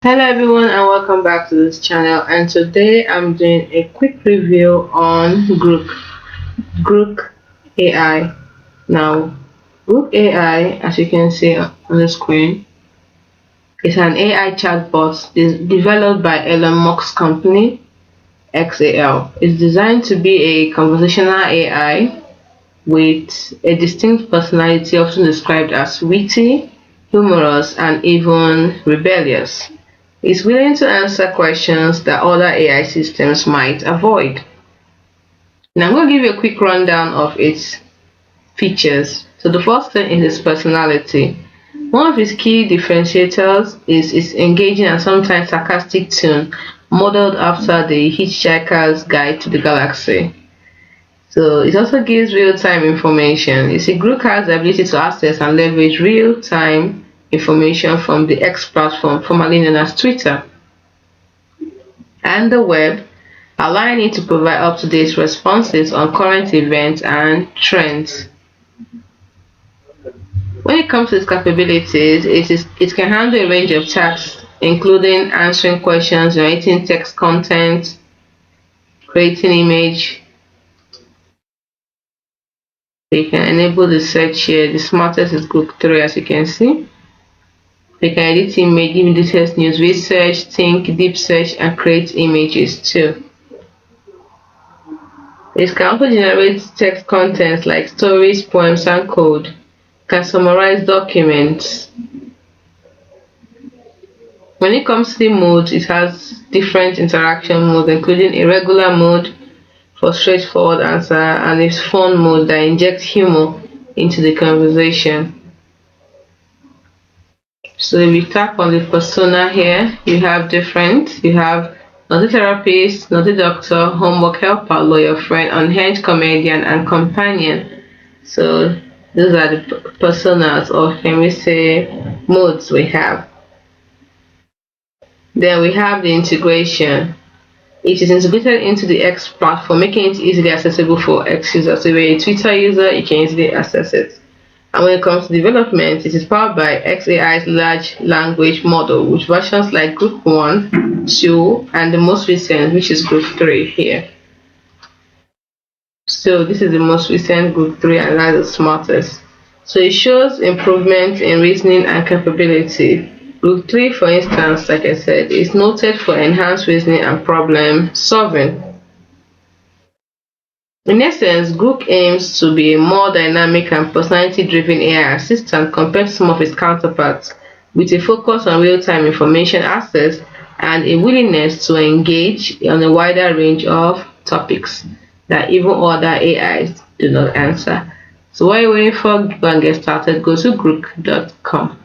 Hello everyone and welcome back to this channel, and today I'm doing a quick review on GROOK AI. Now GROOK AI, as you can see on the screen, is an AI chatbot developed by Elon Musk's company XAL. It's designed to be a conversational AI with a distinct personality, often described as witty, humorous, and even rebellious. It's willing to answer questions that other AI systems might avoid. Now I'm going to give you a quick rundown of its features. So the first thing is its personality. One of its key differentiators is its engaging and sometimes sarcastic tone, modeled after the Hitchhiker's Guide to the Galaxy. So it also gives real-time information. You see, Grok has the ability to access and leverage real-time information from the X platform, formerly known as Twitter, and the web, allowing it to provide up-to-date responses on current events and trends. When it comes to its capabilities, it can handle a range of tasks, including answering questions, generating text content, creating image. They can enable the search here. The smartest is Google 3, as you can see. They can edit image, give details, news research, think, deep search, and create images too. It can also generate text contents like stories, poems, and code. Can summarize documents. When it comes to the modes, it has different interaction modes, including a regular mode for straightforward answer and a fun mode that injects humor into the conversation. So if you tap on the persona here, you have not a therapist, not a doctor, homework helper, lawyer friend, unhinged comedian, and companion. So those are the personas, or can we say modes we have. Then we have the integration. It is integrated into the X platform, making it easily accessible for X users. So if you're a Twitter user, you can easily access it. And when it comes to development, it is powered by XAI's large language model, with versions like Group 1, 2, and the most recent, which is Group 3 here. So this is the most recent Group 3, and that's the smartest. So it shows improvement in reasoning and capability. Group 3, for instance, like I said, is noted for enhanced reasoning and problem solving. In essence, Grok aims to be a more dynamic and personality-driven AI assistant compared to some of its counterparts, with a focus on real-time information access and a willingness to engage on a wider range of topics that even other AIs do not answer. So what are you waiting for? Go and get started. Go to grook.com.